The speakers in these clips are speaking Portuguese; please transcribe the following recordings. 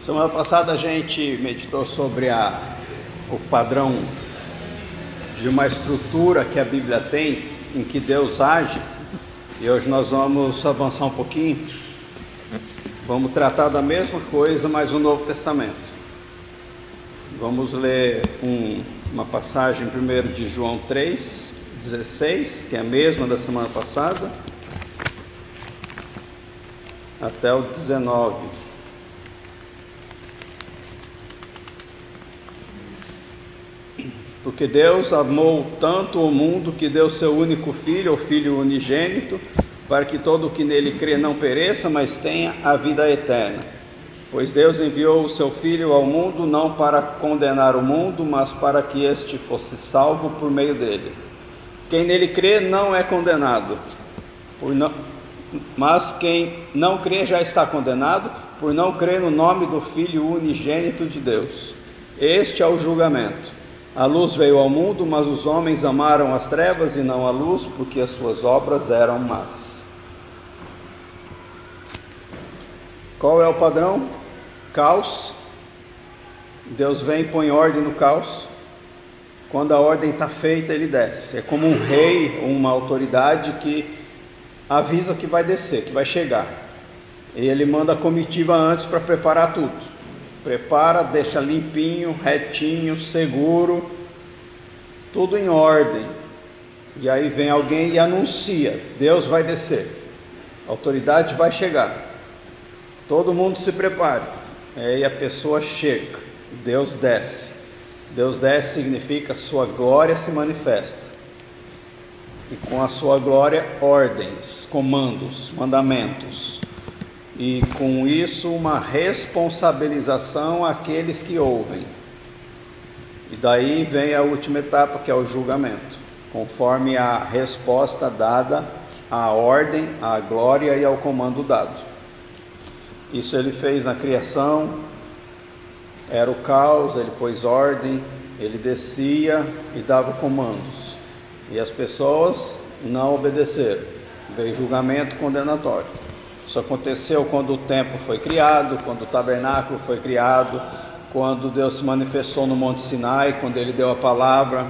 Semana passada a gente meditou sobre o padrão de uma estrutura que a Bíblia tem, em que Deus age, e hoje nós vamos avançar um pouquinho. Vamos tratar da mesma coisa, mas no Novo Testamento. Vamos ler uma passagem primeiro de João 3:16, que é a mesma da semana passada, até o 19. Porque Deus amou tanto o mundo que deu seu único filho, o Filho unigênito, para que todo o que nele crê não pereça, mas tenha a vida eterna. Pois Deus enviou o seu Filho ao mundo não para condenar o mundo, mas para que este fosse salvo por meio dele. Quem nele crê não é condenado, mas quem não crê já está condenado, por não crer no nome do Filho unigênito de Deus. Este é o julgamento. A luz veio ao mundo, mas os homens amaram as trevas e não a luz, porque as suas obras eram más. Qual é o padrão? Caos. Deus vem e põe ordem no caos. Quando a ordem está feita, ele desce. É como um rei ou uma autoridade que avisa que vai descer, que vai chegar. E ele manda a comitiva antes para preparar tudo. Prepara, deixa limpinho, retinho, seguro, tudo em ordem. E aí vem alguém e anuncia: Deus vai descer, a autoridade vai chegar, todo mundo se prepare. Aí a pessoa chega, Deus desce. Deus desce significa sua glória se manifesta. E com a sua glória, ordens, comandos, mandamentos. E com isso uma responsabilização àqueles que ouvem. E daí vem a última etapa, que é o julgamento, conforme a resposta dada à ordem, à glória e ao comando dado. Isso ele fez na criação, era o caos, ele pôs ordem, ele descia e dava comandos. E as pessoas não obedeceram, veio julgamento condenatório. Isso aconteceu quando o templo foi criado, quando o tabernáculo foi criado, quando Deus se manifestou no Monte Sinai, quando ele deu a palavra.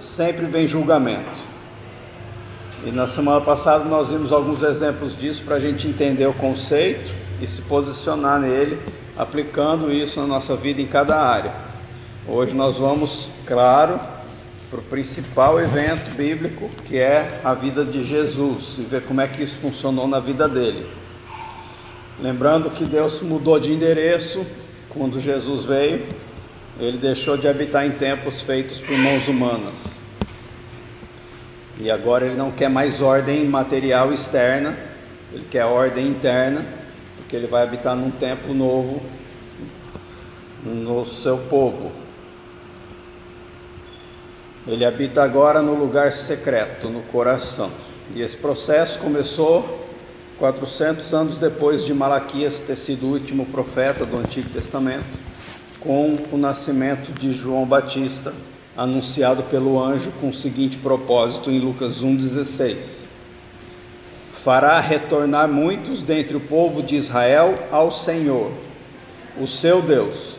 Sempre vem julgamento. E na semana passada nós vimos alguns exemplos disso para a gente entender o conceito e se posicionar nele, aplicando isso na nossa vida em cada área. Hoje nós vamos, claro, para o principal evento bíblico, que é a vida de Jesus, e ver como é que isso funcionou na vida dele. Lembrando que Deus mudou de endereço quando Jesus veio. Ele deixou de habitar em templos feitos por mãos humanas, e agora ele não quer mais ordem material externa, ele quer ordem interna, porque ele vai habitar num templo novo no seu povo. Ele habita agora no lugar secreto, no coração. E esse processo começou 400 anos depois de Malaquias ter sido o último profeta do Antigo Testamento, com o nascimento de João Batista, anunciado pelo anjo com o seguinte propósito em Lucas 1,16: fará retornar muitos dentre o povo de Israel ao Senhor, o seu Deus,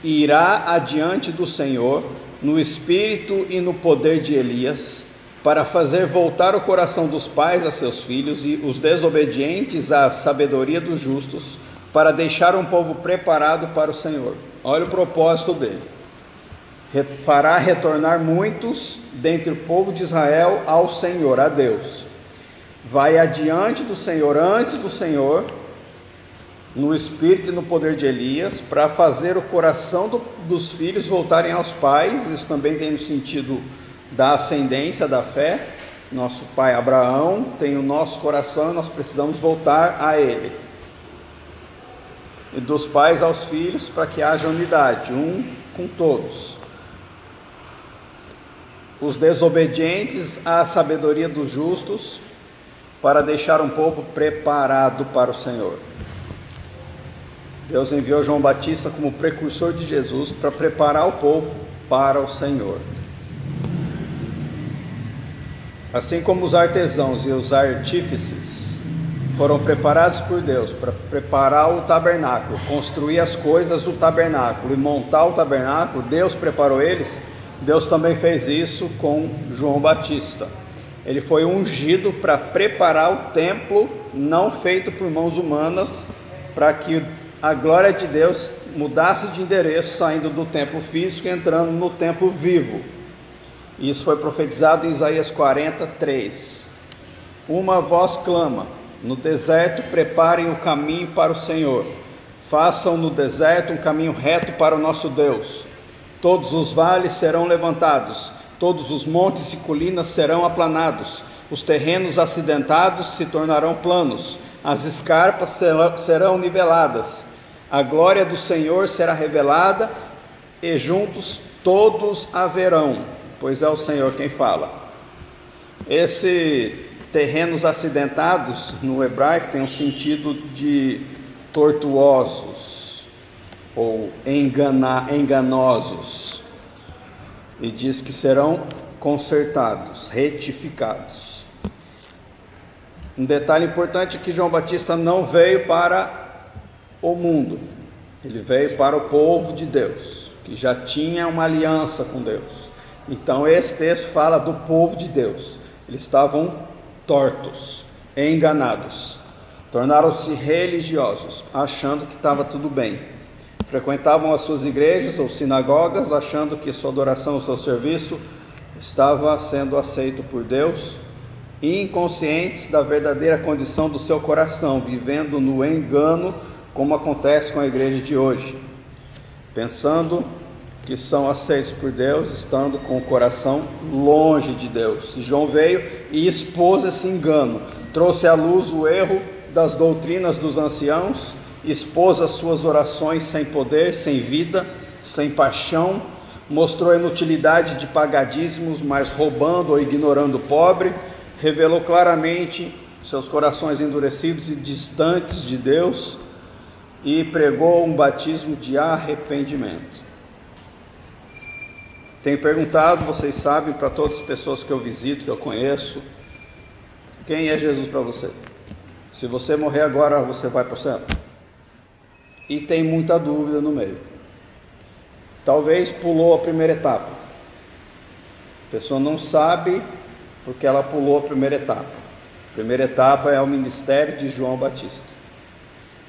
e irá adiante do Senhor no espírito e no poder de Elias, para fazer voltar o coração dos pais a seus filhos e os desobedientes à sabedoria dos justos, para deixar um povo preparado para o Senhor. Olha o propósito dele: fará retornar muitos dentre o povo de Israel ao Senhor, a Deus. Vai adiante do Senhor, antes do Senhor, no espírito e no poder de Elias, para fazer o coração dos filhos voltarem aos pais. Isso também tem no sentido da ascendência da fé. Nosso pai Abraão tem o nosso coração e nós precisamos voltar a ele. E dos pais aos filhos, para que haja unidade, um com todos. Os desobedientes à sabedoria dos justos, para deixar um povo preparado para o Senhor. Deus enviou João Batista como precursor de Jesus para preparar o povo para o Senhor. Assim como os artesãos e os artífices foram preparados por Deus para preparar o tabernáculo, construir as coisas do tabernáculo e montar o tabernáculo. Deus preparou eles. Deus também fez isso com João Batista. Ele foi ungido para preparar o templo, não feito por mãos humanas, para que a glória de Deus mudasse de endereço, saindo do templo físico e entrando no templo vivo. Isso foi profetizado em Isaías 43. Uma voz clama: no deserto preparem o caminho para o Senhor, façam no deserto um caminho reto para o nosso Deus. Todos os vales serão levantados, todos os montes e colinas serão aplanados, os terrenos acidentados se tornarão planos, as escarpas serão niveladas, a glória do Senhor será revelada e juntos todos a verão, pois é o Senhor quem fala. Esse terrenos acidentados no hebraico tem um sentido de tortuosos ou enganosos, e diz que serão consertados, retificados. Um detalhe importante é que João Batista não veio para o mundo, ele veio para o povo de Deus, que já tinha uma aliança com Deus. Então esse texto fala do povo de Deus. Eles estavam tortos, enganados, tornaram-se religiosos, achando que estava tudo bem. Frequentavam as suas igrejas ou sinagogas, achando que sua adoração, o seu serviço estava sendo aceito por Deus, inconscientes da verdadeira condição do seu coração, vivendo no engano, como acontece com a igreja de hoje, pensando que são aceitos por Deus, estando com o coração longe de Deus. João veio e expôs esse engano, trouxe à luz o erro das doutrinas dos anciãos, expôs as suas orações sem poder, sem vida, sem paixão, mostrou a inutilidade de pagar dízimos, mas roubando ou ignorando o pobre, revelou claramente seus corações endurecidos e distantes de Deus, e pregou um batismo de arrependimento. Tenho perguntado, vocês sabem, para todas as pessoas que eu visito, que eu conheço, quem é Jesus para você? Se você morrer agora, você vai para o céu? E tem muita dúvida no meio. Talvez pulou a primeira etapa. A pessoa não sabe porque ela pulou a primeira etapa. A primeira etapa é o ministério de João Batista.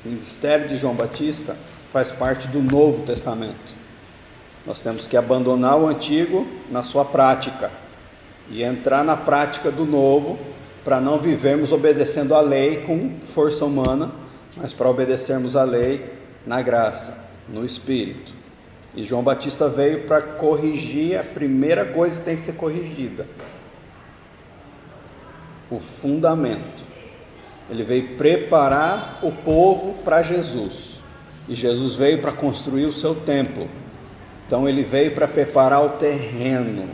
O ministério de João Batista faz parte do Novo Testamento. Nós temos que abandonar o antigo na sua prática e entrar na prática do novo, para não vivermos obedecendo a lei com força humana, mas para obedecermos a lei na graça, no Espírito. E João Batista veio para corrigir a primeira coisa que tem que ser corrigida: o fundamento. Ele veio preparar o povo para Jesus, e Jesus veio para construir o seu templo. Então ele veio para preparar o terreno.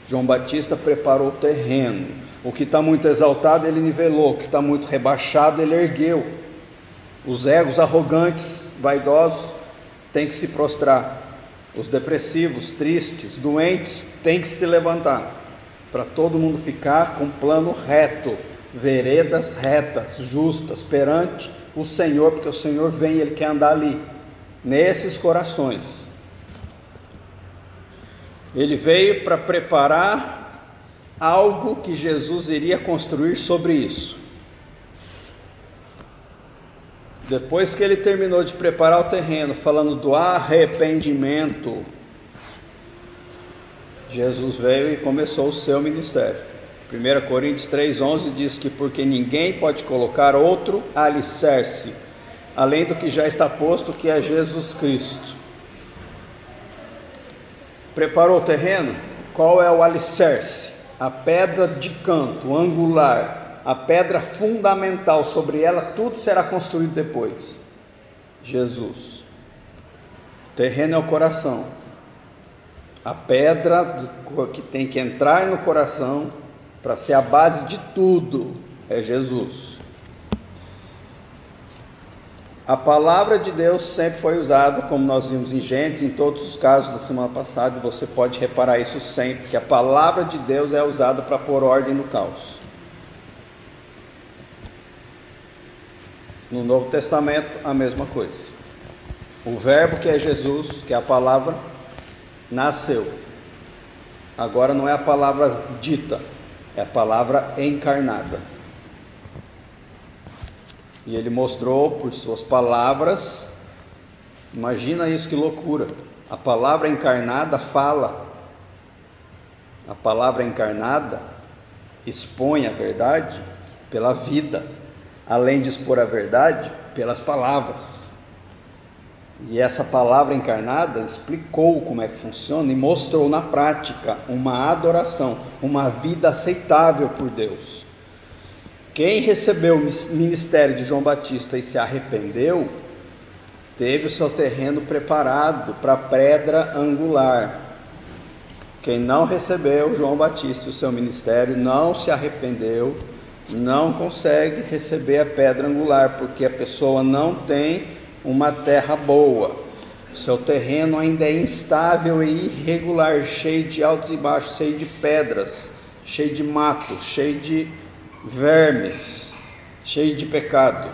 João Batista preparou o terreno. O que está muito exaltado ele nivelou, o que está muito rebaixado ele ergueu. Os egos arrogantes, vaidosos, têm que se prostrar. Os depressivos, tristes, doentes, têm que se levantar, para todo mundo ficar com um plano reto, veredas retas, justas, perante o Senhor, porque o Senhor vem e Ele quer andar ali, nesses corações. Ele veio para preparar algo que Jesus iria construir sobre isso. Depois que ele terminou de preparar o terreno, falando do arrependimento, Jesus veio e começou o seu ministério. 1 Coríntios 3,11 diz que porque ninguém pode colocar outro alicerce, além do que já está posto, que é Jesus Cristo. Preparou o terreno? Qual é o alicerce? A pedra de canto, angular, a pedra fundamental, sobre ela tudo será construído depois. Jesus. O terreno é o coração. A pedra que tem que entrar no coração para ser a base de tudo é Jesus. A palavra de Deus sempre foi usada, como nós vimos em Gênesis, em todos os casos da semana passada, e você pode reparar isso sempre, que a palavra de Deus é usada para pôr ordem no caos. No Novo Testamento, a mesma coisa. O verbo que é Jesus, que é a palavra, nasceu. Agora não é a palavra dita, é a palavra encarnada. E ele mostrou por suas palavras, imagina isso, que loucura. A palavra encarnada fala. A palavra encarnada expõe a verdade pela vida, além de expor a verdade pelas palavras. E essa palavra encarnada explicou como é que funciona e mostrou na prática uma adoração, uma vida aceitável por Deus. Quem recebeu o ministério de João Batista e se arrependeu, teve o seu terreno preparado para a pedra angular. Quem não recebeu João Batista e o seu ministério, não se arrependeu, não consegue receber a pedra angular, porque a pessoa não tem uma terra boa. O seu terreno ainda é instável e irregular, cheio de altos e baixos, cheio de pedras, cheio de mato, cheio de vermes, cheio de pecado.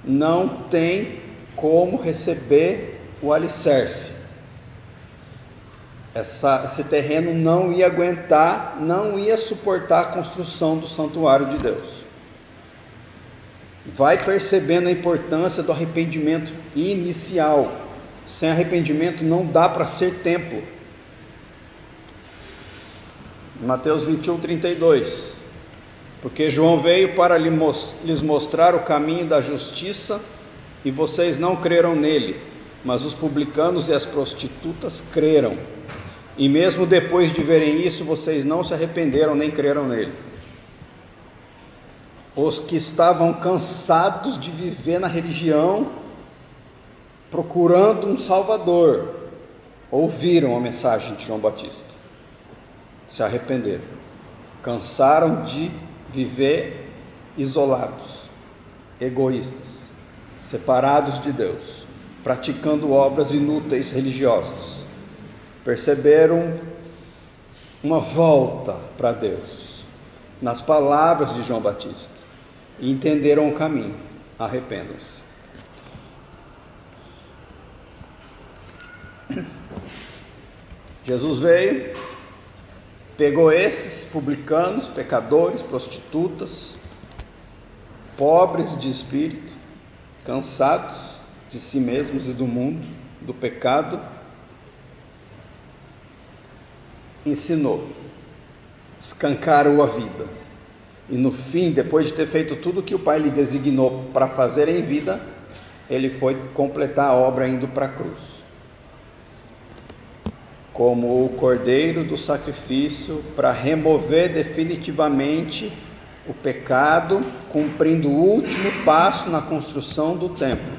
Não tem como receber o alicerce. Esse terreno não ia aguentar, não ia suportar a construção do santuário de Deus. Vai percebendo a importância do arrependimento inicial. Sem arrependimento não dá para ser templo. Mateus 21:32. Porque João veio para lhes mostrar o caminho da justiça, e vocês não creram nele, mas os publicanos e as prostitutas creram. E mesmo depois de verem isso, vocês não se arrependeram nem creram nele. Os que estavam cansados de viver na religião, procurando um Salvador, ouviram a mensagem de João Batista, se arrependeram, cansaram de viver isolados, egoístas, separados de Deus, praticando obras inúteis religiosas. Perceberam uma volta para Deus nas palavras de João Batista e entenderam o caminho. Arrependam-se. Jesus veio, pegou esses publicanos, pecadores, prostitutas, pobres de espírito, cansados de si mesmos e do mundo, do pecado, ensinou, escancarou a vida, e no fim, depois de ter feito tudo o que o Pai lhe designou para fazer em vida, ele foi completar a obra indo para a cruz, como o cordeiro do sacrifício, para remover definitivamente o pecado, cumprindo o último passo na construção do templo,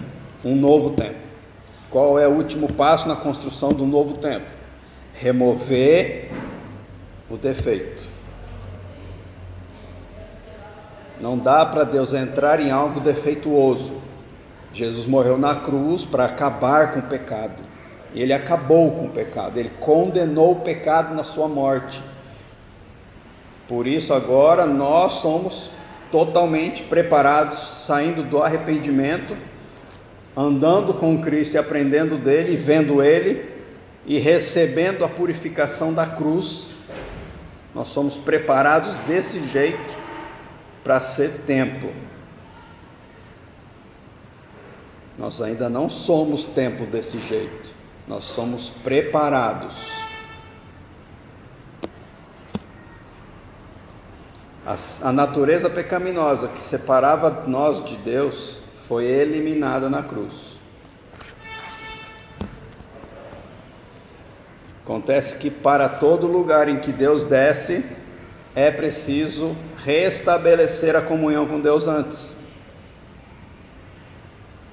um novo templo. Qual é o último passo na construção do novo templo? Remover o defeito. Não dá para Deus entrar em algo defeituoso. Jesus morreu na cruz para acabar com o pecado. Ele acabou com o pecado, ele condenou o pecado na sua morte. Por isso agora nós somos totalmente preparados, saindo do arrependimento, andando com Cristo e aprendendo dele, e vendo ele, e recebendo a purificação da cruz. Nós somos preparados desse jeito para ser templo. Nós ainda não somos templo desse jeito, nós somos preparados. A natureza pecaminosa que separava nós de Deus foi eliminada na cruz. Acontece que para todo lugar em que Deus desce, é preciso restabelecer a comunhão com Deus antes.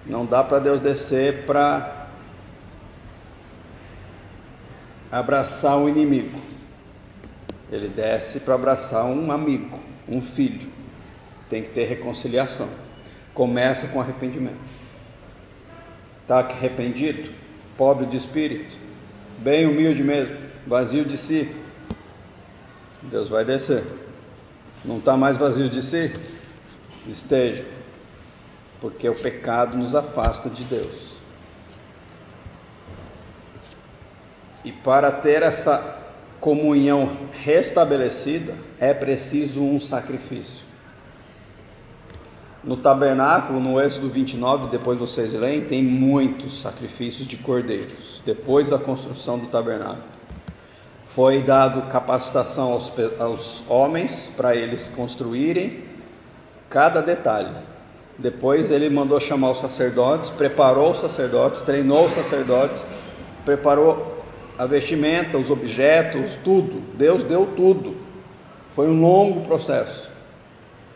Não dá para Deus descer para abraçar um inimigo. Ele desce para abraçar um amigo, um filho. Tem que ter reconciliação. Começa com arrependimento. Está arrependido? Pobre de espírito? Bem humilde mesmo? Vazio de si? Deus vai descer. Não está mais vazio de si? Esteja. porque o pecado nos afasta de Deus. E para ter essa comunhão restabelecida, é preciso um sacrifício. No tabernáculo, no Êxodo 29, depois vocês leem, tem muitos sacrifícios de cordeiros, depois da construção do tabernáculo. Foi dado capacitação aos homens para eles construírem cada detalhe. Depois ele mandou chamar os sacerdotes, preparou os sacerdotes, treinou os sacerdotes, preparou a vestimenta, os objetos, tudo. Deus deu tudo. Foi um longo processo.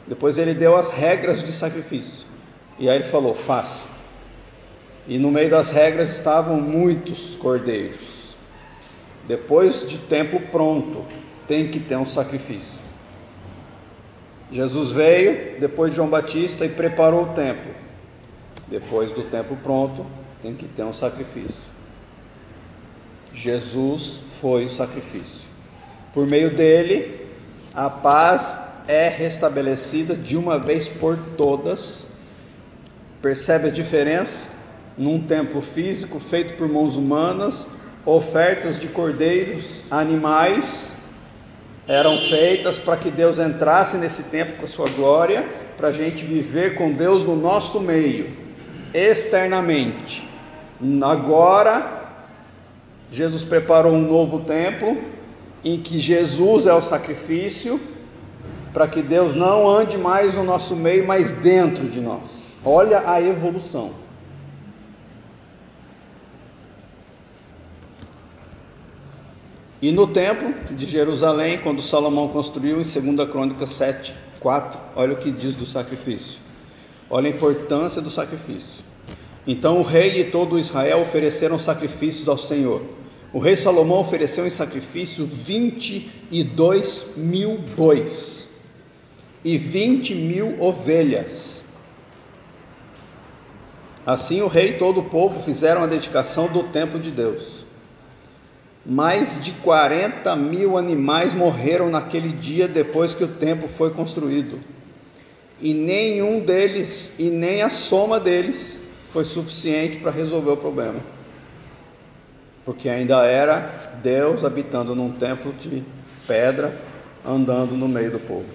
Depois ele deu as regras de sacrifício. E aí ele falou, faça. E no meio das regras estavam muitos cordeiros. Depois de tempo pronto, tem que ter um sacrifício. Jesus veio depois de João Batista e preparou o templo. Depois do templo pronto, tem que ter um sacrifício. Jesus foi o sacrifício. Por meio dele, a paz é restabelecida de uma vez por todas. Percebe a diferença? Num templo físico feito por mãos humanas, ofertas de cordeiros, animais eram feitas para que Deus entrasse nesse templo com a sua glória, para a gente viver com Deus no nosso meio, externamente. Agora, Jesus preparou um novo templo, em que Jesus é o sacrifício, para que Deus não ande mais no nosso meio, mas dentro de nós. Olha a evolução. E no templo de Jerusalém, quando Salomão construiu, em 2 Crônicas 7:4, olha o que diz do sacrifício. Olha a importância do sacrifício. Então o rei e todo Israel ofereceram sacrifícios ao Senhor. O rei Salomão ofereceu em sacrifício 22.000 bois e 20.000 ovelhas. Assim o rei e todo o povo fizeram a dedicação do templo de Deus. Mais de 40.000 animais morreram naquele dia depois que o templo foi construído. E nenhum deles, e nem a soma deles, foi suficiente para resolver o problema. Porque ainda era Deus habitando num templo de pedra, andando no meio do povo.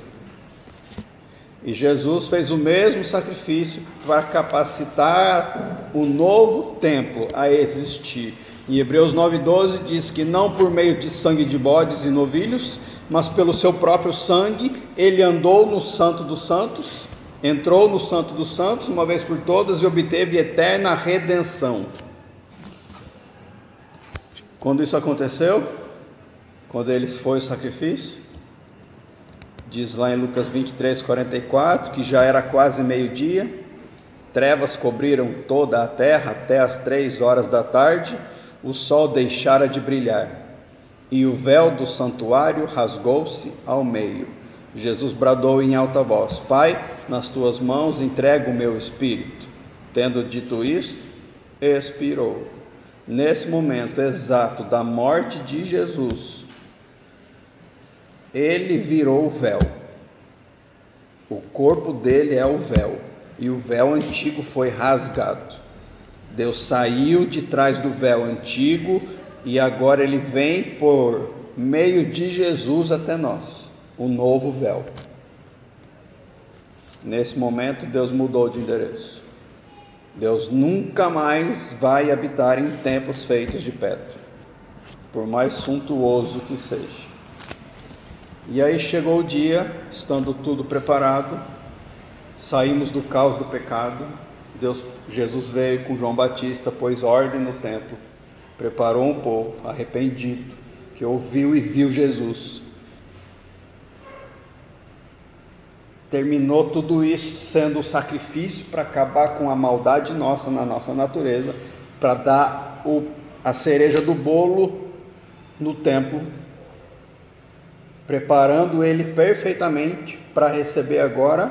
E Jesus fez o mesmo sacrifício para capacitar o novo templo a existir. Em Hebreus 9:12 diz que não por meio de sangue de bodes e novilhos, mas pelo seu próprio sangue, ele andou no Santo dos Santos, entrou no Santo dos Santos uma vez por todas e obteve eterna redenção. Quando isso aconteceu? Quando eles foi o sacrifício? Diz lá em Lucas 23:44 que já era quase meio-dia, trevas cobriram toda a terra até as 3 horas da tarde, o sol deixara de brilhar, e o véu do santuário rasgou-se ao meio. Jesus bradou em alta voz: Pai, nas tuas mãos entrego o meu espírito. Tendo dito isto, expirou. Nesse momento exato da morte de Jesus, ele virou o véu. O corpo dele é o véu, e o véu antigo foi rasgado. Deus saiu de trás do véu antigo e agora ele vem por meio de Jesus até nós, o novo véu. Nesse momento Deus mudou de endereço. Deus nunca mais vai habitar em templos feitos de pedra, por mais suntuoso que seja. E aí chegou o dia, estando tudo preparado, saímos do caos do pecado. Jesus veio com João Batista, pôs ordem no templo, preparou um povo arrependido, que ouviu e viu Jesus. Terminou tudo isso sendo o sacrifício para acabar com a maldade nossa na nossa natureza, para dar a cereja do bolo no templo, preparando ele perfeitamente para receber agora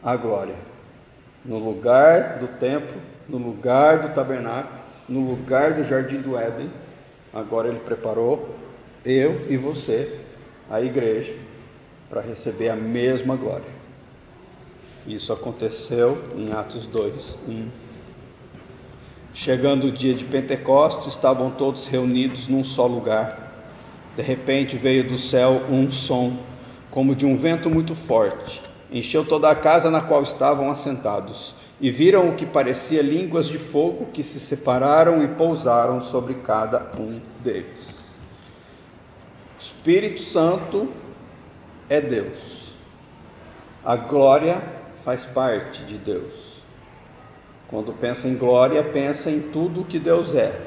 a glória. No lugar do templo, no lugar do tabernáculo, no lugar do jardim do Éden, agora ele preparou eu e você, a igreja, para receber a mesma glória. Isso aconteceu em Atos 2:1. Chegando o dia de Pentecostes, estavam todos reunidos num só lugar. De repente veio do céu um som, como de um vento muito forte. Encheu toda a casa na qual estavam assentados, e viram o que parecia línguas de fogo que se separaram e pousaram sobre cada um deles. O Espírito Santo é Deus. A glória faz parte de Deus. Quando pensa em glória, pensa em tudo que Deus é,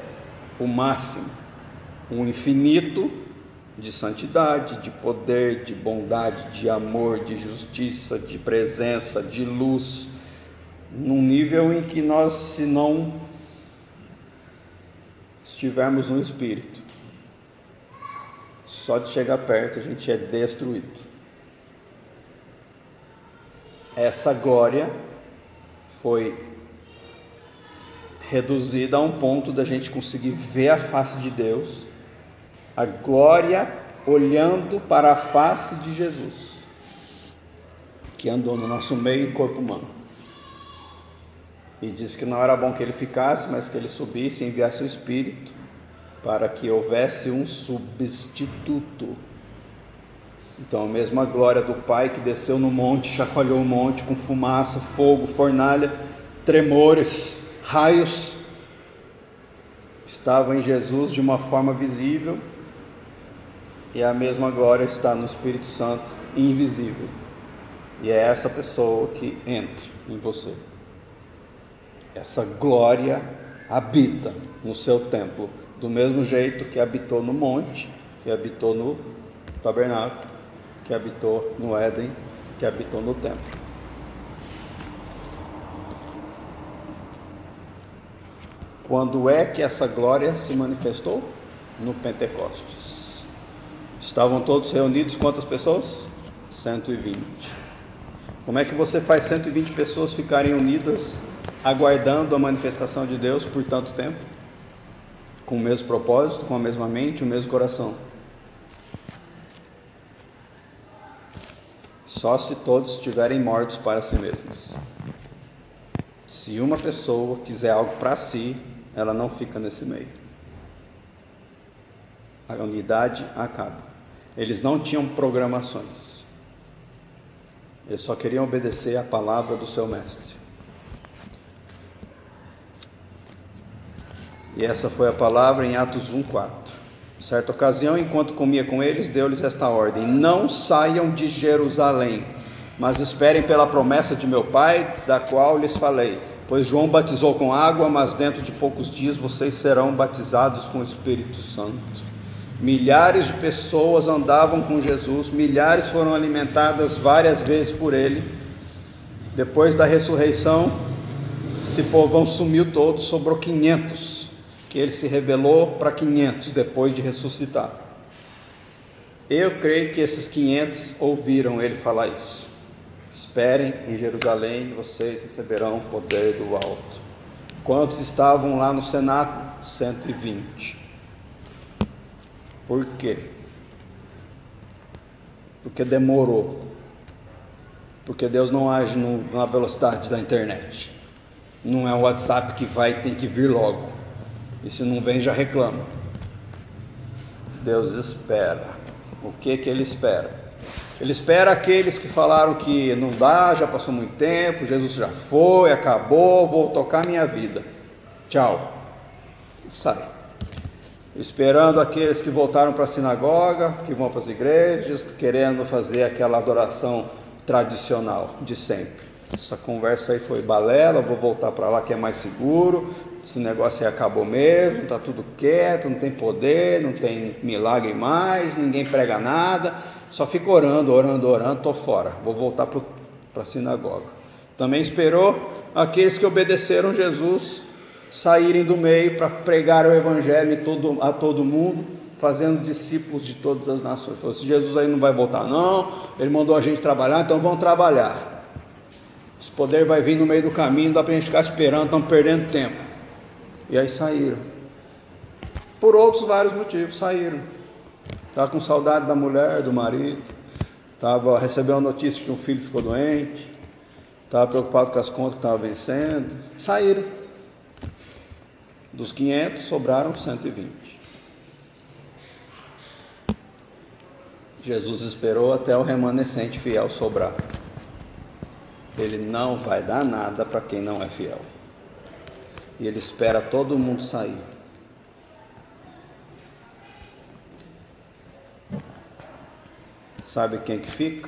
o máximo, o infinito de santidade, de poder, de bondade, de amor, de justiça, de presença, de luz, num nível em que nós, se não estivermos no Espírito, só de chegar perto a gente é destruído. Essa glória foi reduzida a um ponto da gente conseguir ver a face de Deus, a glória olhando para a face de Jesus, que andou no nosso meio em corpo humano, e disse que não era bom que ele ficasse, mas que ele subisse e enviasse o Espírito, para que houvesse um substituto. Então a mesma glória do Pai que desceu no monte, chacoalhou o monte com fumaça, fogo, fornalha, tremores, raios, estava em Jesus de uma forma visível, e a mesma glória está no Espírito Santo, invisível, e é essa pessoa que entra em você. Essa glória habita no seu templo, do mesmo jeito que habitou no monte, que habitou no tabernáculo, que habitou no Éden, que habitou no templo. Quando é que essa glória se manifestou? No Pentecostes. Estavam todos reunidos, quantas pessoas? 120. Como é que você faz 120 pessoas ficarem unidas, aguardando a manifestação de Deus por tanto tempo? Com o mesmo propósito, com a mesma mente, o mesmo coração. Só se todos estiverem mortos para si mesmos. Se uma pessoa quiser algo para si, ela não fica nesse meio. A unidade acaba. Eles não tinham programações. Eles só queriam obedecer a palavra do seu mestre. E essa foi a palavra em Atos 1:4. Certa ocasião, enquanto comia com eles, deu-lhes esta ordem: não saiam de Jerusalém, mas esperem pela promessa de meu Pai, da qual lhes falei. Pois João batizou com água, mas dentro de poucos dias vocês serão batizados com o Espírito Santo. Milhares de pessoas andavam com Jesus, milhares foram alimentadas várias vezes por ele. Depois da ressurreição, esse povão sumiu todo, sobrou 500, que ele se revelou para 500 depois de ressuscitar. Eu creio que esses 500 ouviram ele falar isso. Esperem em Jerusalém, vocês receberão o poder do alto. Quantos estavam lá no cenáculo? 120. Por quê? Porque demorou. Porque Deus não age na velocidade da internet. Não é o WhatsApp que vai, tem que vir logo. E se não vem, já reclama. Deus espera. O que ele espera? Ele espera aqueles que falaram que não dá, já passou muito tempo, Jesus já foi, acabou, vou tocar minha vida. Tchau. Sai. Esperando aqueles que voltaram para a sinagoga, que vão para as igrejas, querendo fazer aquela adoração tradicional de sempre. Essa conversa aí foi balela, vou voltar para lá que é mais seguro, esse negócio aí acabou mesmo, está tudo quieto, não tem poder, não tem milagre mais, ninguém prega nada, só fica orando, estou fora, vou voltar para a sinagoga. Também esperou aqueles que obedeceram Jesus saírem do meio para pregar o evangelho a todo mundo, fazendo discípulos de todas as nações. Falou, se Jesus aí não vai voltar não, ele mandou a gente trabalhar, então vamos trabalhar. Esse poder vai vir no meio do caminho, não dá para a gente ficar esperando, estamos perdendo tempo. E aí saíram. Por outros vários motivos saíram. Estava com saudade da mulher, do marido, recebeu a notícia que um filho ficou doente, Estava preocupado com as contas que estavam vencendo. Saíram. Dos 500, sobraram 120. Jesus esperou até o remanescente fiel sobrar. Ele não vai dar nada para quem não é fiel. E ele espera todo mundo sair. Sabe quem que fica?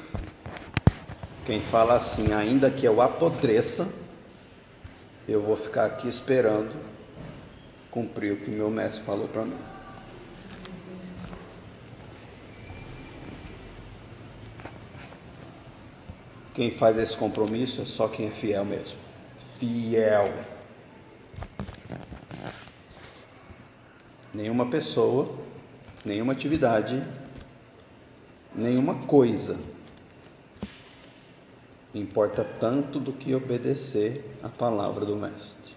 Quem fala assim: ainda que eu apodreça, eu vou ficar aqui esperando cumprir o que meu mestre falou para mim. Quem faz esse compromisso é só quem é fiel mesmo. Fiel. Nenhuma pessoa, nenhuma atividade, nenhuma coisa importa tanto do que obedecer a palavra do mestre.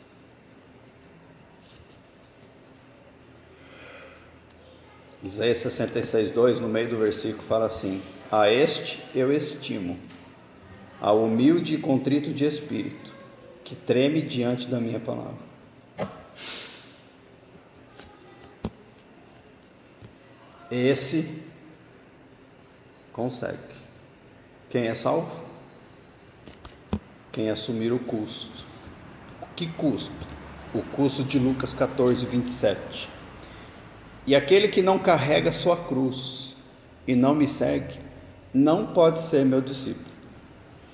Isaías 66:2, no meio do versículo, fala assim: a este eu estimo, ao humilde e contrito de espírito, que treme diante da minha palavra. Esse consegue. Quem é salvo? Quem assumir o custo. Que custo? O custo de Lucas 14:27. E aquele que não carrega sua cruz e não me segue, não pode ser meu discípulo.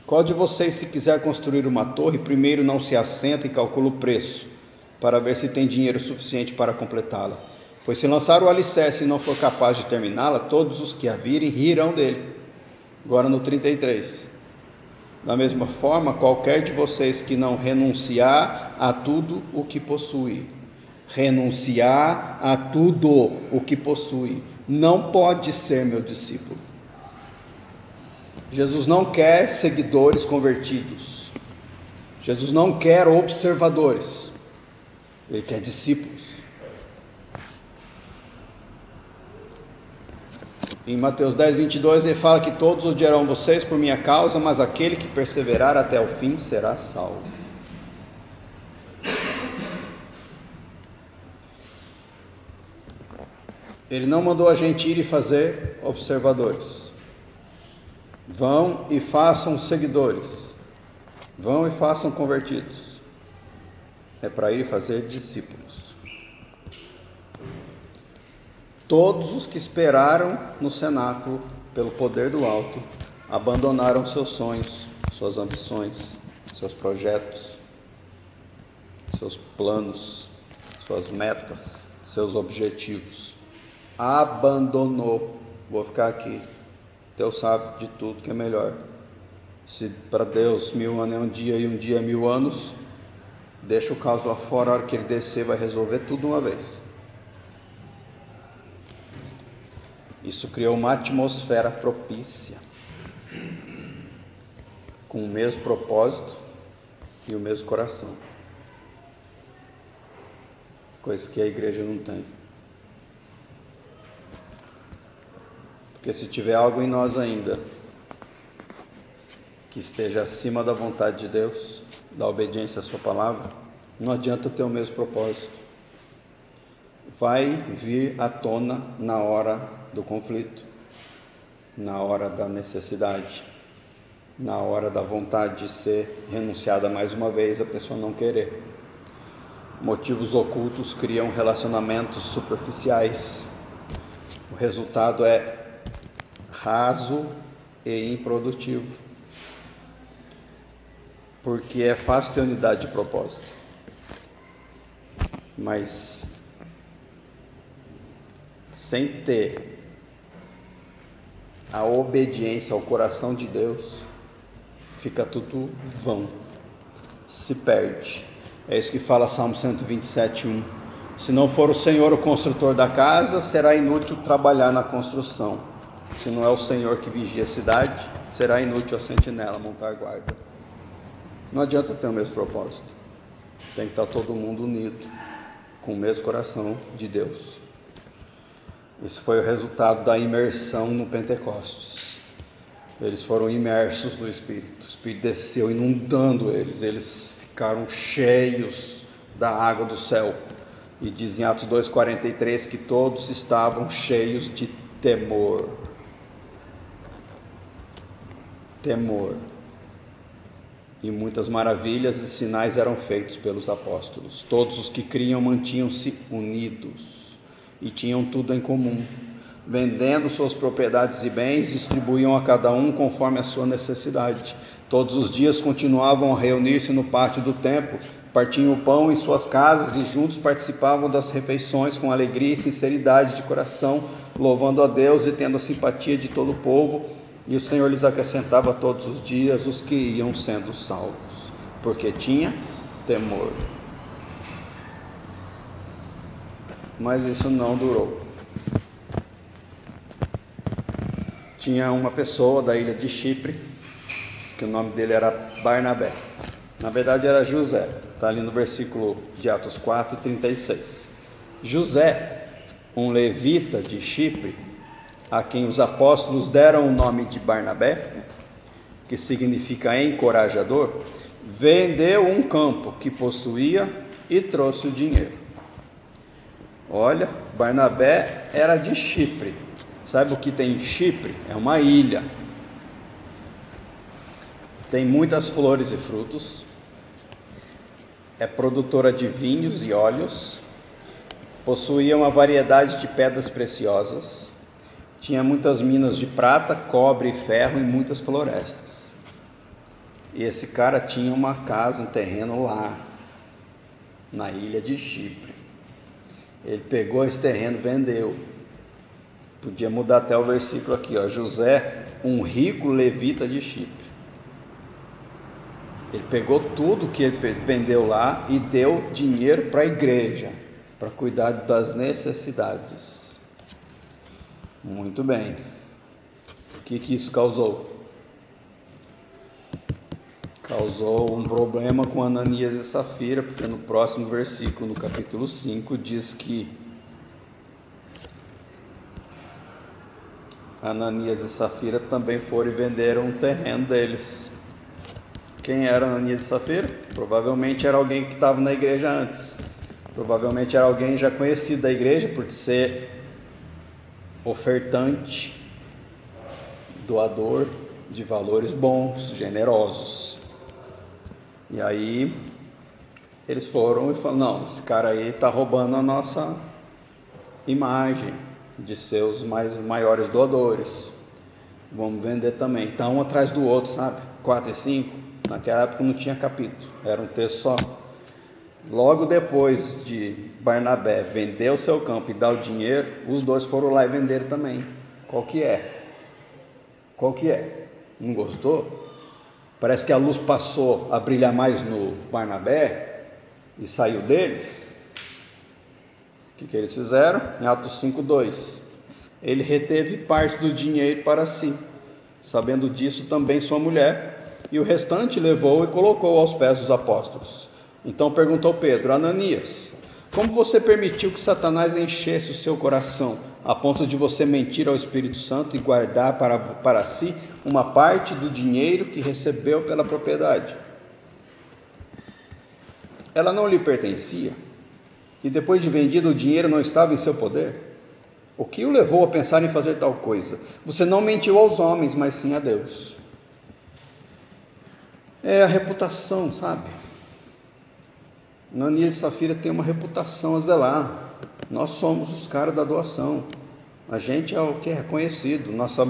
Qual de vocês, se quiser construir uma torre, primeiro não se assenta e calcula o preço, para ver se tem dinheiro suficiente para completá-la? Pois se lançar o alicerce e não for capaz de terminá-la, todos os que a virem rirão dele. Agora no 33. Da mesma forma, qualquer de vocês que não renunciar a tudo o que possui, renunciar a tudo o que possui, não pode ser meu discípulo. Jesus não quer seguidores convertidos. Jesus não quer observadores. Ele quer discípulos. Em Mateus 10:22 ele fala que todos odiarão vocês por minha causa, mas aquele que perseverar até o fim será salvo. Ele não mandou a gente ir e fazer observadores. Vão e façam seguidores. Vão e façam convertidos. É para ir e fazer discípulos. Todos os que esperaram no cenáculo, pelo poder do alto, abandonaram seus sonhos, suas ambições, seus projetos, seus planos, suas metas, seus objetivos. Abandonou. Vou ficar aqui. Deus sabe de tudo que é melhor. Se para Deus 1000 anos é um dia e um dia é 1000 anos, deixa o caos lá fora, a hora que ele descer vai resolver tudo de uma vez. Isso criou uma atmosfera propícia, com o mesmo propósito e o mesmo coração, coisa que a igreja não tem. Porque se tiver algo em nós ainda que esteja acima da vontade de Deus, da obediência à sua palavra, não adianta ter o mesmo propósito. Vai vir à tona na hora do conflito, na hora da necessidade, na hora da vontade de ser renunciada mais uma vez, a pessoa não querer. Motivos ocultos criam relacionamentos superficiais. O resultado é raso e improdutivo, porque é fácil ter unidade de propósito, mas sem ter a obediência ao coração de Deus, fica tudo vão, se perde. É isso que fala Salmo 127:1. Se não for o Senhor o construtor da casa, será inútil trabalhar na construção. Se não é o Senhor que vigia a cidade, será inútil a sentinela montar guarda. Não adianta ter o mesmo propósito. Tem que estar todo mundo unido, com o mesmo coração de Deus. Esse foi o resultado da imersão no Pentecostes. Eles foram imersos no Espírito. O Espírito desceu inundando eles. Eles ficaram cheios da água do céu. E diz em Atos 2,43 que todos estavam cheios de temor. Temor. E muitas maravilhas e sinais eram feitos pelos apóstolos. Todos os que criam mantinham-se unidos e tinham tudo em comum. Vendendo suas propriedades e bens, distribuíam a cada um conforme a sua necessidade. Todos os dias continuavam a reunir-se no pátio do templo, partiam o pão em suas casas e juntos participavam das refeições com alegria e sinceridade de coração, louvando a Deus e tendo a simpatia de todo o povo. E o Senhor lhes acrescentava todos os dias os que iam sendo salvos, porque tinha temor. Mas isso não durou. Tinha uma pessoa da ilha de Chipre, que o nome dele era Barnabé. Na verdade era José, está ali no versículo de Atos 4:36. José, um levita de Chipre, a quem os apóstolos deram o nome de Barnabé, que significa encorajador, vendeu um campo que possuía e trouxe o dinheiro. Olha, Barnabé era de Chipre. Sabe o que tem em Chipre? É uma ilha. Tem muitas flores e frutos. É produtora de vinhos e óleos. Possuía uma variedade de pedras preciosas. Tinha muitas minas de prata, cobre e ferro e muitas florestas. E esse cara tinha uma casa, um terreno lá, na ilha de Chipre. Ele pegou esse terreno, vendeu. Podia mudar até o versículo aqui, ó. José, um rico levita de Chipre. Ele pegou tudo que ele vendeu lá e deu dinheiro para a igreja, para cuidar das necessidades. Muito bem. O que isso causou? Causou um problema com Ananias e Safira, porque no próximo versículo, no capítulo 5, diz que Ananias e Safira também foram e venderam um terreno deles. Quem era Ananias e Safira? Provavelmente era alguém que estava na igreja antes. Provavelmente era alguém já conhecido da igreja por ser ofertante, doador de valores bons, generosos. E aí eles foram e falaram: não, esse cara aí está roubando a nossa imagem de ser os maiores doadores, vamos vender também. Então um atrás do outro, sabe? 4 e 5, naquela época não tinha capítulo, era um texto só. Logo depois de Barnabé vender o seu campo e dar o dinheiro, os dois foram lá e venderam também. Qual que é? Não gostou? Parece que a luz passou a brilhar mais no Barnabé e saiu deles. O que eles fizeram? Em Atos 5:2, ele reteve parte do dinheiro para si, sabendo disso também sua mulher, e o restante levou e colocou aos pés dos apóstolos. Então perguntou Pedro: Ananias, como você permitiu que Satanás enchesse o seu coração, a ponto de você mentir ao Espírito Santo e guardar para si uma parte do dinheiro que recebeu pela propriedade? Ela não lhe pertencia? E depois de vendido o dinheiro não estava em seu poder? O que o levou a pensar em fazer tal coisa? Você não mentiu aos homens, mas sim a Deus. É a reputação, sabe? Ananias e Safira tem uma reputação a zelar. Nós somos os caras da doação. A gente é o que é reconhecido. Nossa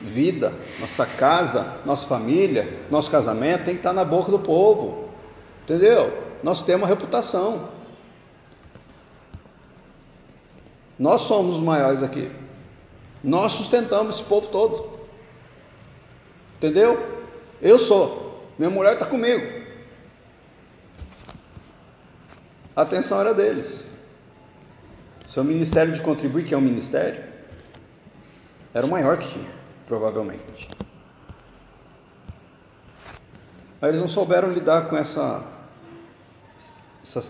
vida, nossa casa, nossa família, nosso casamento tem que estar na boca do povo. Entendeu? Nós temos uma reputação. Nós somos os maiores aqui. Nós sustentamos esse povo todo. Entendeu? Eu sou. Minha mulher está comigo. A atenção era deles. Seu ministério de contribuir, que é um ministério, era o maior que tinha, provavelmente. Aí eles não souberam lidar com essas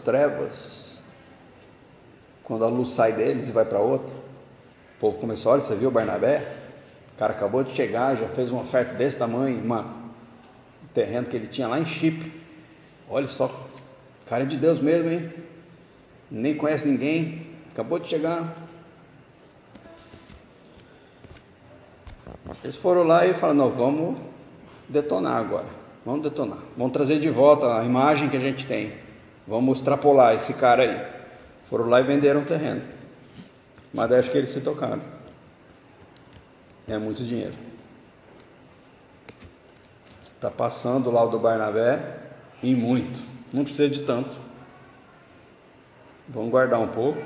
trevas. Quando a luz sai deles e vai para outro, o povo começou: olha, você viu Barnabé? O cara acabou de chegar, já fez uma oferta desse tamanho, um terreno que ele tinha lá em Chipre. Olha só, cara é de Deus mesmo, hein? Nem conhece ninguém, acabou de chegar. Eles foram lá e falaram, não, vamos detonar agora, vamos detonar, vamos trazer de volta a imagem que a gente tem, vamos extrapolar esse cara aí. Foram lá e venderam o terreno, mas acho que eles se tocaram, é muito dinheiro. Está passando lá o do Barnabé, e muito, não precisa de tanto, vamos guardar um pouco,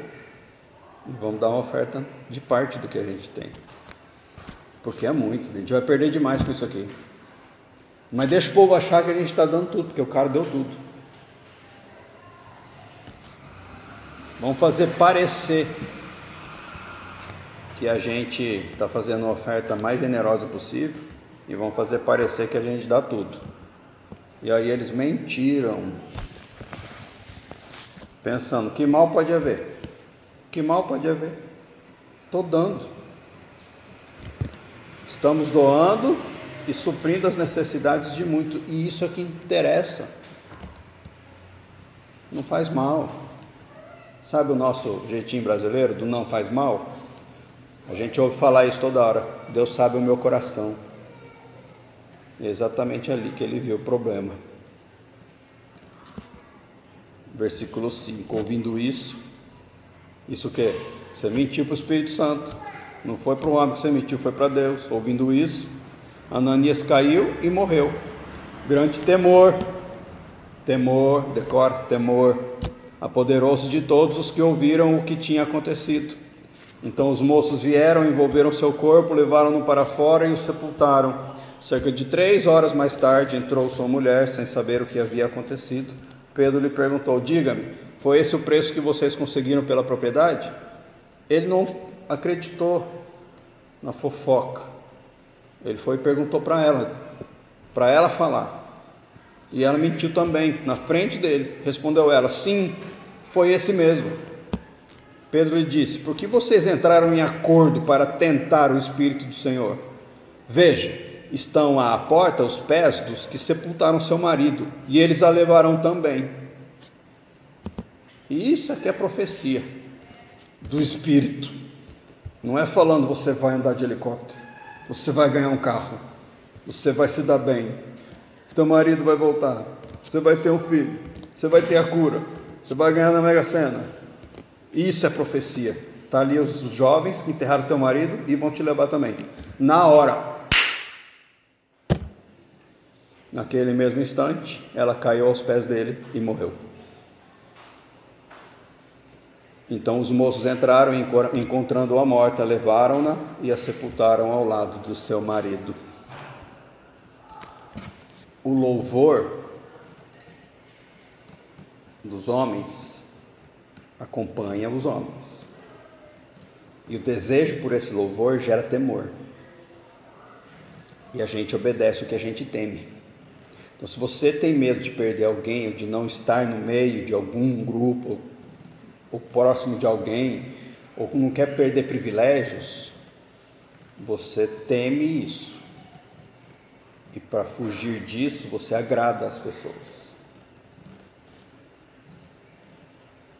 e vamos dar uma oferta de parte do que a gente tem, porque é muito, a gente vai perder demais com isso aqui. Mas deixa o povo achar que a gente está dando tudo, porque o cara deu tudo. Vamos fazer parecer que a gente está fazendo a oferta mais generosa possível e vamos fazer parecer que a gente dá tudo. E aí eles mentiram, pensando, que mal pode haver? Que mal pode haver? Estou dando. Estamos doando e suprindo as necessidades de muito, e isso é que interessa, não faz mal. Sabe o nosso jeitinho brasileiro do não faz mal? A gente ouve falar isso toda hora, Deus sabe o meu coração. E é exatamente ali que ele viu o problema. Versículo 5, ouvindo isso o que? Você mentiu para o Espírito Santo, não foi para o homem que você mentiu, foi para Deus. Ouvindo isso, Ananias caiu e morreu. Grande temor, decora, temor, apoderou-se de todos os que ouviram o que tinha acontecido. Então os moços vieram, envolveram seu corpo, levaram-no para fora e o sepultaram. Cerca de 3 horas mais tarde entrou sua mulher, sem saber o que havia acontecido. Pedro lhe perguntou, diga-me, foi esse o preço que vocês conseguiram pela propriedade? Ele não acreditou na fofoca. Ele foi e perguntou para ela falar. E ela mentiu também, na frente dele. Respondeu ela, sim, foi esse mesmo. Pedro lhe disse, por que vocês entraram em acordo para tentar o Espírito do Senhor? Veja, estão à porta os pés dos que sepultaram seu marido, e eles a levarão também. E isso aqui é profecia do Espírito. Não é falando você vai andar de helicóptero, você vai ganhar um carro, você vai se dar bem, teu marido vai voltar, você vai ter um filho, você vai ter a cura, você vai ganhar na Mega Sena. Isso é profecia. Está ali os jovens que enterraram teu marido e vão te levar também. Na hora, naquele mesmo instante, ela caiu aos pés dele e morreu. Então os moços entraram e, encontrando-a morta, levaram-na e a sepultaram ao lado do seu marido. O louvor dos homens acompanha os homens. E o desejo por esse louvor gera temor. E a gente obedece o que a gente teme. Então, se você tem medo de perder alguém, ou de não estar no meio de algum grupo, ou próximo de alguém, ou não quer perder privilégios, você teme isso. E para fugir disso, você agrada as pessoas.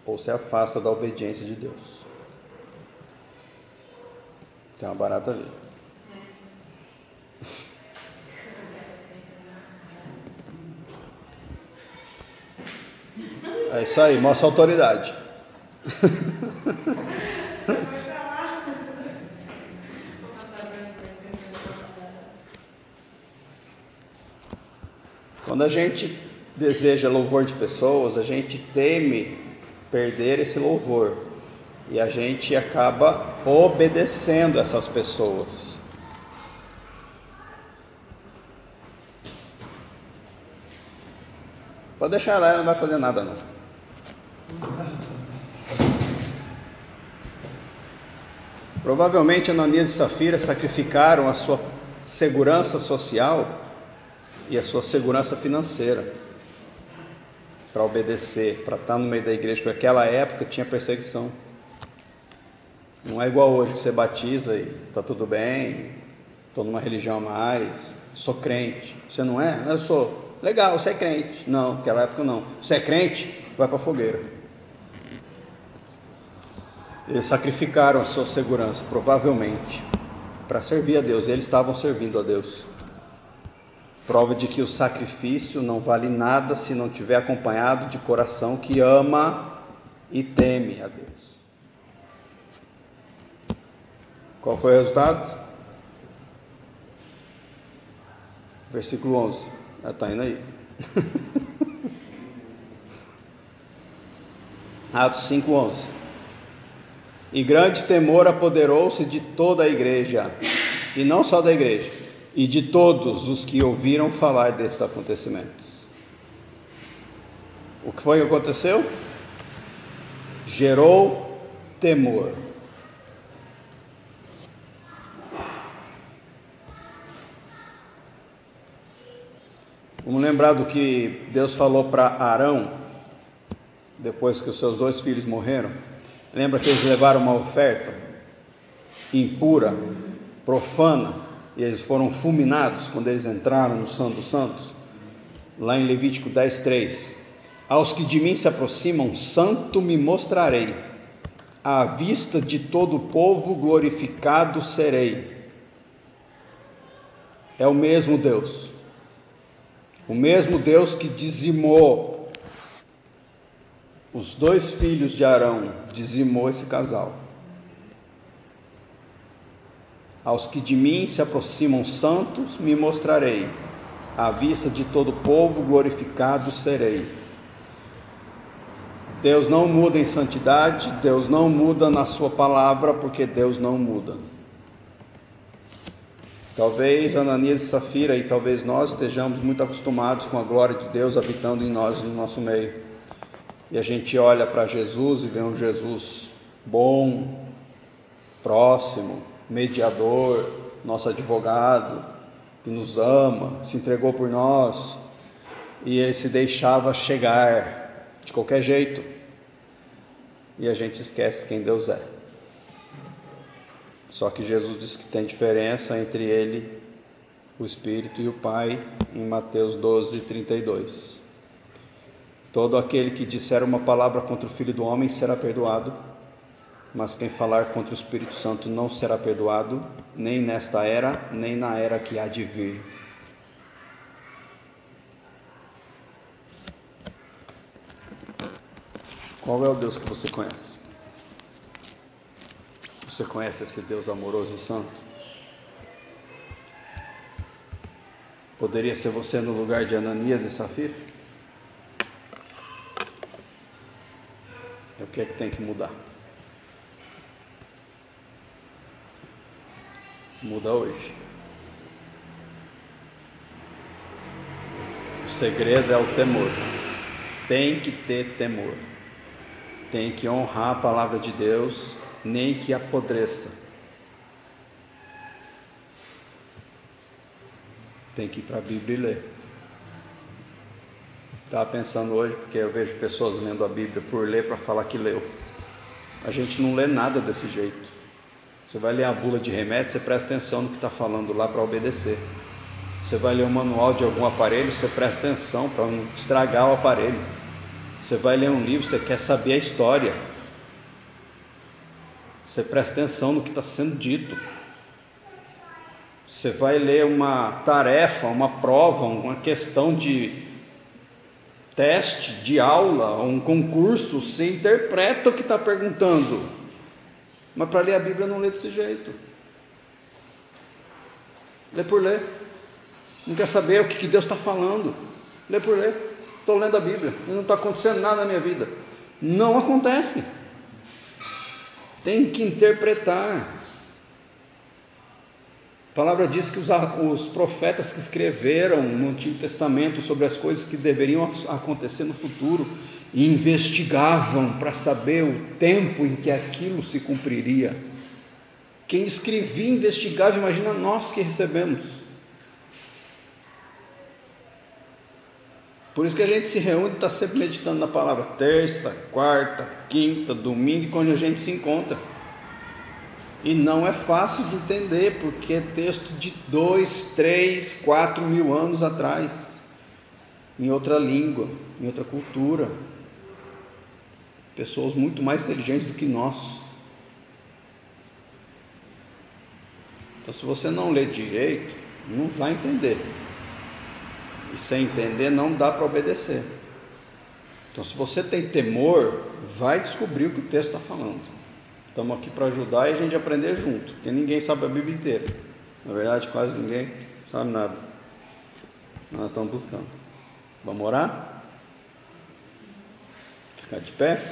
Ou se afasta da obediência de Deus. Tem uma barata ali. É isso aí, mostra a autoridade. Quando a gente deseja louvor de pessoas, a gente teme perder esse louvor e a gente acaba obedecendo essas pessoas. Pode deixar ela não vai fazer nada não. Provavelmente Ananias e Safira sacrificaram a sua segurança social e a sua segurança financeira para obedecer, para estar no meio da igreja, porque naquela época tinha perseguição. Não é igual hoje que você batiza e está tudo bem, estou numa religião a mais, sou crente. Você não é? Eu sou. Legal, você é crente. Não, naquela época não. Você é crente? Vai para a fogueira. Eles sacrificaram a sua segurança, provavelmente, para servir a Deus. Eles estavam servindo a Deus. Prova de que o sacrifício não vale nada se não tiver acompanhado de coração que ama e teme a Deus. Qual foi o resultado? Versículo 11. Está indo aí. Atos 5:11. E grande temor apoderou-se de toda a igreja, e não só da igreja, e de todos os que ouviram falar desses acontecimentos. O que foi que aconteceu? Gerou temor. Vamos lembrar do que Deus falou para Arão, depois que os seus 2 filhos morreram. Lembra que eles levaram uma oferta impura, profana, e eles foram fulminados quando eles entraram no Santo dos Santos? Lá em Levítico 10:3. Aos que de mim se aproximam, santo me mostrarei, à vista de todo o povo glorificado serei. É o mesmo Deus que dizimou os 2 filhos de Arão, dizimou esse casal. Aos que de mim se aproximam santos me mostrarei, à vista de todo o povo glorificado serei. Deus não muda em santidade, Deus não muda na sua palavra, porque Deus não muda. Talvez Ananias e Safira e talvez nós estejamos muito acostumados com a glória de Deus habitando em nós, no nosso meio. E a gente olha para Jesus e vê um Jesus bom, próximo, mediador, nosso advogado, que nos ama, se entregou por nós, e ele se deixava chegar de qualquer jeito. E a gente esquece quem Deus é. Só que Jesus diz que tem diferença entre ele, o Espírito e o Pai, em Mateus 12:32. Todo aquele que disser uma palavra contra o Filho do Homem será perdoado, mas quem falar contra o Espírito Santo não será perdoado, nem nesta era, nem na era que há de vir. Qual é o Deus que você conhece? Você conhece esse Deus amoroso e santo? Poderia ser você no lugar de Ananias e Safira? O que é que tem que mudar? Muda hoje. O segredo é o temor. Tem que ter temor. Tem que honrar a palavra de Deus, nem que apodreça. Tem que ir para a Bíblia e ler. Estava pensando hoje, porque eu vejo pessoas lendo a Bíblia por ler para falar que leu. A gente não lê nada desse jeito. Você vai ler a bula de remédio, você presta atenção no que está falando lá para obedecer. Você vai ler o manual de algum aparelho, você presta atenção para não estragar o aparelho. Você vai ler um livro, você quer saber a história. Você presta atenção no que está sendo dito. Você vai ler uma tarefa, uma prova, uma questão de teste, de aula, um concurso, você interpreta o que está perguntando. Mas para ler a Bíblia não lê desse jeito. Lê por ler. Não quer saber o que Deus está falando. Lê por ler. Estou lendo a Bíblia e não está acontecendo nada na minha vida. Não acontece. Tem que interpretar. A palavra diz que os profetas que escreveram no Antigo Testamento sobre as coisas que deveriam acontecer no futuro, investigavam para saber o tempo em que aquilo se cumpriria. Quem escrevia e investigava, imagina nós que recebemos. Por isso que a gente se reúne e está sempre meditando na palavra terça, quarta, quinta, domingo, quando a gente se encontra. E não é fácil de entender, porque é texto de 2, 3, 4 mil anos atrás, em outra língua, em outra cultura. Pessoas muito mais inteligentes do que nós. Então, se você não lê direito, não vai entender. E sem entender, não dá para obedecer. Então, se você tem temor, vai descobrir o que o texto está falando. Estamos aqui para ajudar e a gente aprender junto, porque ninguém sabe a Bíblia inteira. Na verdade, quase ninguém sabe nada. Nós estamos buscando. Vamos orar? Ficar de pé?